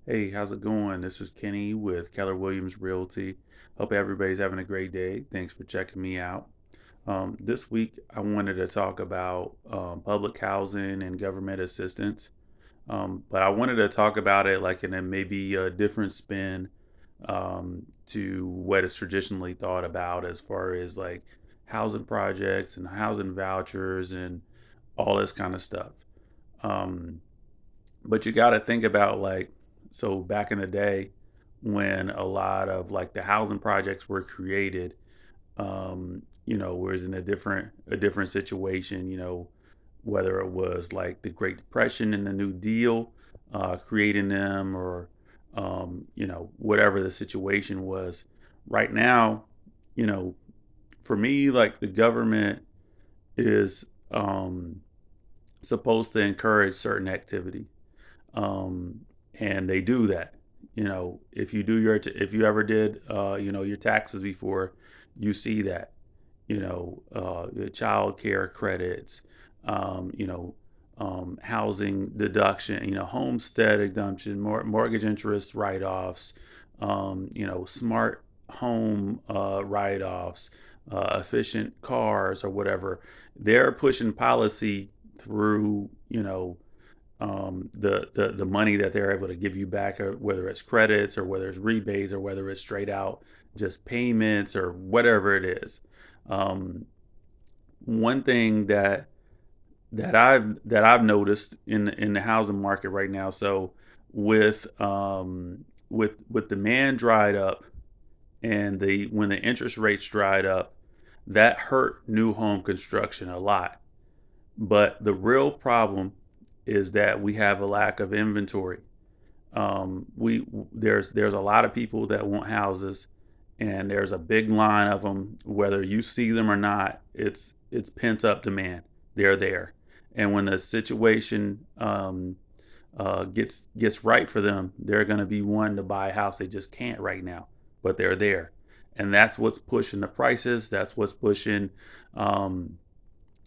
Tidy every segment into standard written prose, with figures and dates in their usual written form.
Hey, how's it going? This is Kenny with Keller Williams Realty. Hope everybody's having a great day. Thanks for checking me out. This week, I wanted to talk about public housing and government assistance, but I wanted to talk about it like in a maybe a different spin to what is traditionally thought about as far as like housing projects and housing vouchers and all this kind of stuff. Um, but you got to think about like, so back in the day when a lot of like the housing projects were created, was in a different situation, whether it was like the Great Depression and the New Deal, creating them, or whatever the situation was. Right now, you know, for me, like the government is supposed to encourage certain activity, um, and they do that. If you do if you ever did, your taxes before, you see that. Your child care credits, um, you know, housing deduction, homestead exemption, mortgage interest write-offs, smart home write-offs, efficient cars or whatever. They're pushing policy through, the money that they're able to give you back, or whether it's credits or whether it's rebates or whether it's straight out just payments or whatever it is. Um, One thing that I've noticed in the housing market right now. So with demand dried up, and the when the interest rates dried up, that hurt new home construction a lot. But the real problem is that we have a lack of inventory. We there's a lot of people that want houses, and there's a big line of them. Whether you see them or not, it's pent up demand. They're there, and when the situation gets right for them, they're going to be wanting to buy a house. They just can't right now, but they're there, and that's what's pushing the prices. That's what's pushing. Um,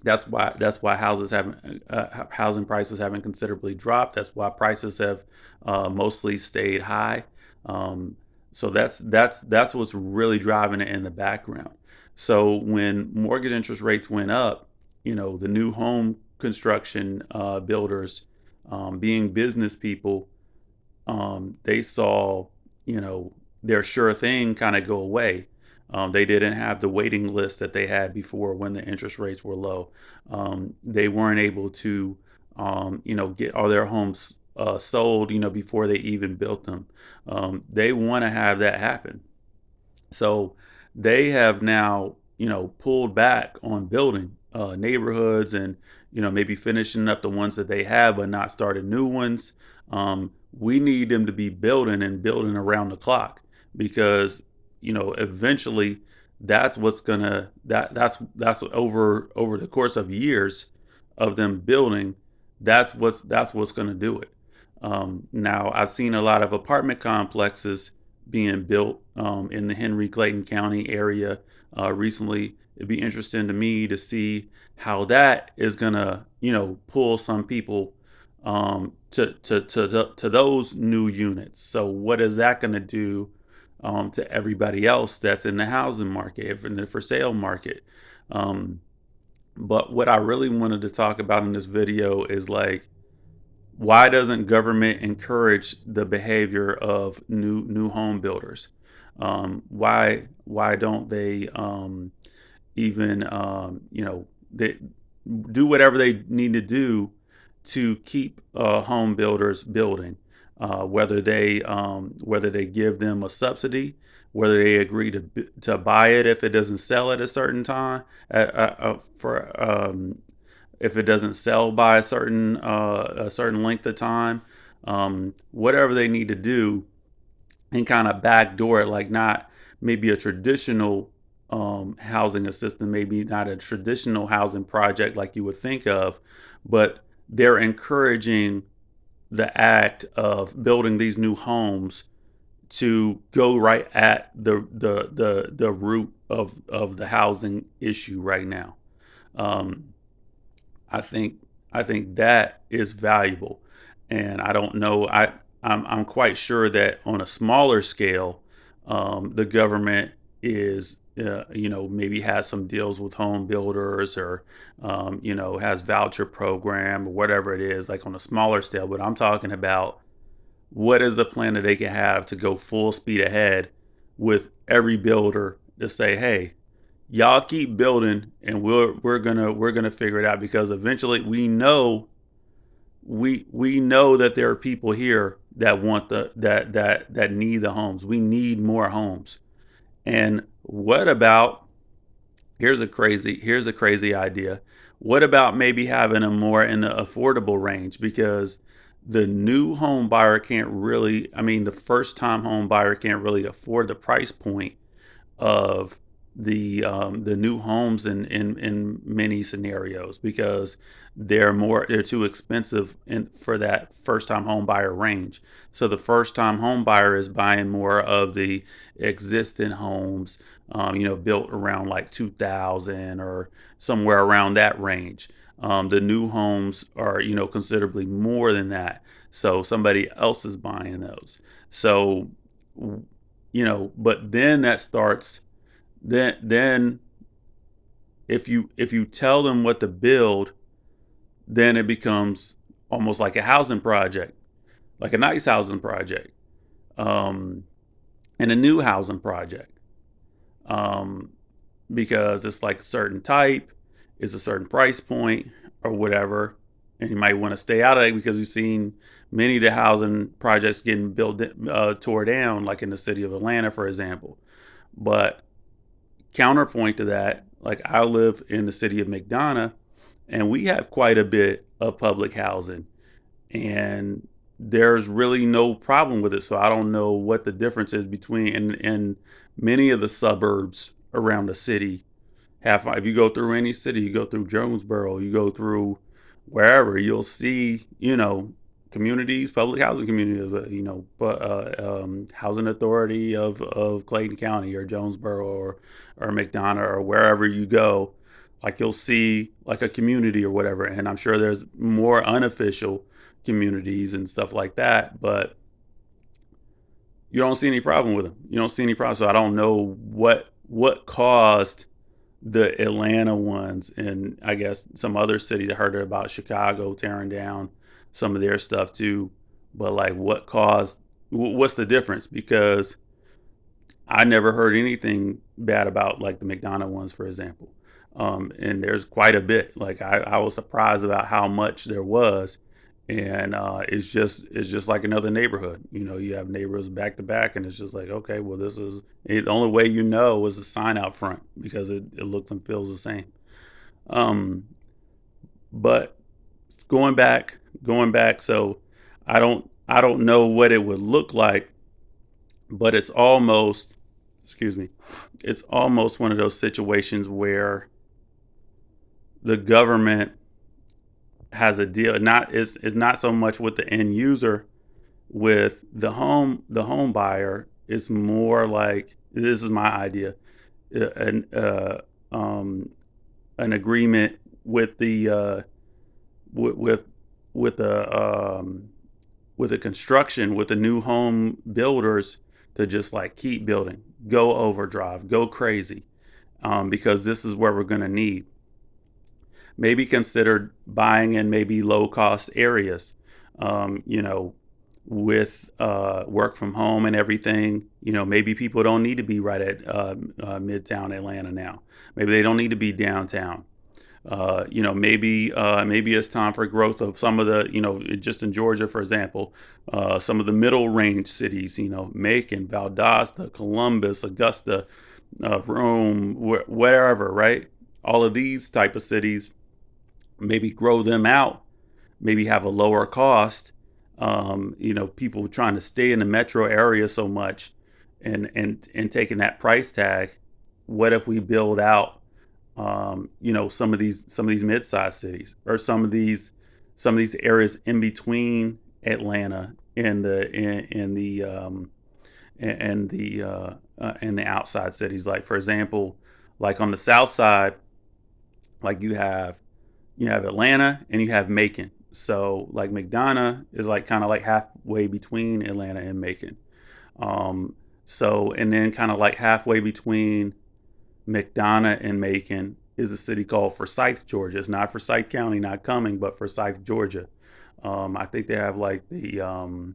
that's why housing prices haven't considerably dropped. That's why prices have mostly stayed high. Um, so that's what's really driving it in the background. So when mortgage interest rates went up, the new home construction builders, being business people, they saw, you know, their sure thing kind of go away. They didn't have the waiting list that they had before when the interest rates were low. They weren't able to, get all their homes sold, before they even built them. They want to have that happen. So they have now, pulled back on building neighborhoods, and, maybe finishing up the ones that they have, but not starting new ones. We need them to be building and building around the clock, because, eventually that's what's gonna that's over the course of years of them building. That's what's gonna do it. Now I've seen a lot of apartment complexes being built in the Henry Clayton County area recently. It'd be interesting to me to see how that is gonna, pull some people to those new units. So what is that gonna do to everybody else that's in the housing market, if in the for sale market? Um, but what I really wanted to talk about in this video is like, why doesn't government encourage the behavior of new home builders? Why don't they even they do whatever they need to do to keep home builders building? Whether they give them a subsidy, whether they agree to buy it if it doesn't sell at a certain time, for if it doesn't sell by a certain length of time, whatever they need to do, and kind of backdoor it, like not maybe a traditional housing assistance, maybe not a traditional housing project like you would think of, but they're encouraging the act of building these new homes to go right at the root of the housing issue right now. Um, I think I think that is valuable, and I don't know. I'm quite sure that on a smaller scale, the government is, maybe has some deals with home builders, or, has voucher program or whatever it is, like on a smaller scale. But I'm talking about, what is the plan that they can have to go full speed ahead with every builder to say, hey, y'all keep building, and we're gonna figure it out, because eventually we know that there are people here that want that need the homes. We need more homes. And what about, here's a crazy idea. What about maybe having them more in the affordable range? Because the new home buyer can't really, I mean, the first time home buyer can't really afford the price point of the new homes in many scenarios, because they're too expensive for that first time home buyer range. So the first time home buyer is buying more of the existing homes, built around like 2000 or somewhere around that range. The new homes are, considerably more than that. So somebody else is buying those. So, but then that starts, then if you tell them what to build, then it becomes almost like a housing project, like a nice housing project, um, and a new housing project, um, because it's like a certain type, it's a certain price point or whatever, and you might want to stay out of it, because we've seen many of the housing projects getting built, tore down, like in the city of Atlanta, for example. But counterpoint to that, like I live in the city of McDonough, and we have quite a bit of public housing, and there's really no problem with it. So I don't know what the difference is between, and many of the suburbs around the city have, if you go through any city, you go through Jonesboro, you go through wherever, you'll see, communities, public housing communities, housing authority of Clayton County or Jonesboro, or McDonough, or wherever you go, like you'll see like a community or whatever. And I'm sure there's more unofficial communities and stuff like that, but you don't see any problem with them. You don't see any problem. So I don't know what caused the Atlanta ones, and I guess some other cities. I heard about Chicago tearing down some of their stuff too. But like, what's the difference? Because I never heard anything bad about like the McDonough ones, for example. And there's quite a bit. Like I was surprised about how much there was, and it's just like another neighborhood. You have neighborhoods back to back, and it's just like, okay, well, this is the only way is a sign out front, because it looks and feels the same. Um, but going back. So I don't know what it would look like, but excuse me, it's almost one of those situations where the government has a deal. It's not so much with the end user, with the home buyer. It's more like, this is my idea, an an agreement with the with with the with the construction, with the new home builders, to just like keep building, go overdrive, go crazy, because this is where we're going to need. Maybe consider buying in maybe low cost areas, with work from home and everything. Maybe people don't need to be right at Midtown Atlanta now. Maybe they don't need to be downtown. Maybe it's time for growth of some of the, just in Georgia, for example, some of the middle range cities, Macon, Valdosta, Columbus, Augusta, Rome, wherever, right? All of these type of cities, maybe grow them out, maybe have a lower cost. People trying to stay in the metro area so much, and taking that price tag. What if we build out, some of these mid-sized cities, or some of these areas in between Atlanta and the outside cities. Like, for example, like on the south side, like you have Atlanta and you have Macon. So like McDonough is like kind of like halfway between Atlanta and Macon. Um, so and then kind of like halfway between McDonough and Macon is a city called Forsyth, Georgia. It's not Forsyth County, not Cumming, but Forsyth, Georgia. I think they have like the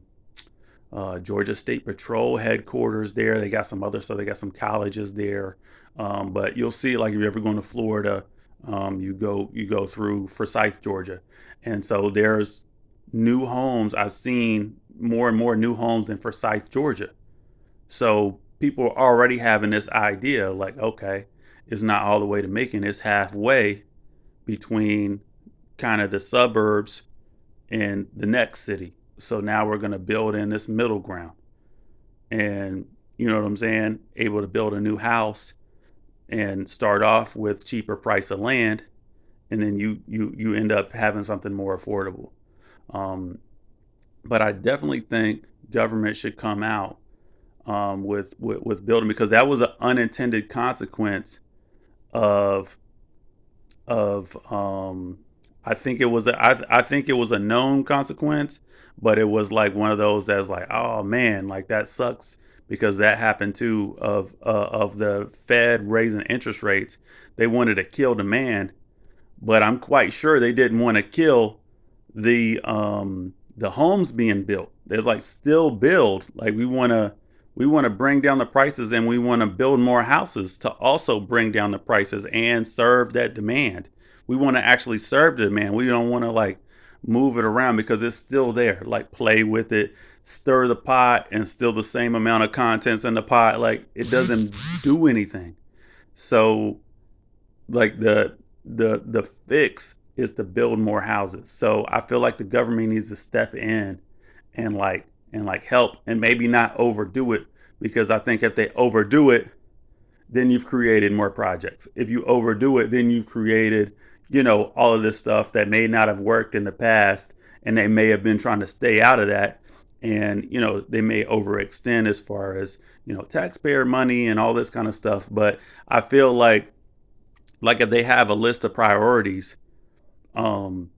Georgia State Patrol headquarters there. They got some other stuff. They got some colleges there. But you'll see, like if you're ever going to Florida, you go through Forsyth, Georgia, and so there's new homes. I've seen more and more new homes in Forsyth, Georgia. So people are already having this idea, like, okay, it's not all the way to Macon. It's halfway between kind of the suburbs and the next city. So now we're going to build in this middle ground, and you know what I'm saying, able to build a new house and start off with cheaper price of land, and then you end up having something more affordable. um, but I definitely think government should come out with building, because that was an unintended consequence of of I think it was a known consequence, but it was like one of those that's like, oh man, like that sucks, because that happened too, of the Fed raising interest rates. They wanted to kill demand, but I'm quite sure they didn't want to kill the homes being built. There's like still build, like we want to bring down the prices, and we want to build more houses to also bring down the prices and serve that demand. We want to actually serve the demand. We don't want to like move it around, because it's still there. Like play with it, stir the pot, and still the same amount of contents in the pot. Like it doesn't do anything. So like the fix is to build more houses. So I feel like the government needs to step in and help, and maybe not overdo it, because I think if they overdo it, then you've created more projects. If you overdo it, then you've created, all of this stuff that may not have worked in the past, and they may have been trying to stay out of that. And, they may overextend as far as, taxpayer money and all this kind of stuff. But I feel like if they have a list of priorities, um,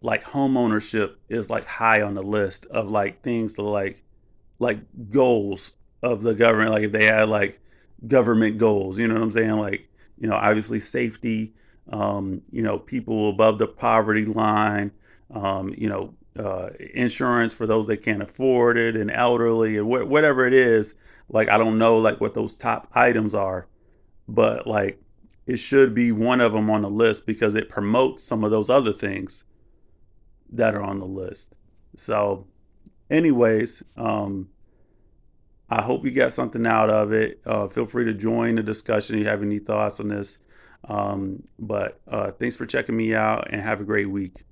like home ownership is like high on the list of like things to like goals of the government. Like if they had like government goals, you know what I'm saying? Like, obviously safety, people above the poverty line, insurance for those that can't afford it, and elderly, and whatever it is. Like, I don't know like what those top items are, but like it should be one of them on the list, because it promotes some of those other things that are on the list. So, anyways, I hope you got something out of it. Feel free to join the discussion if you have any thoughts on this. But thanks for checking me out, and have a great week.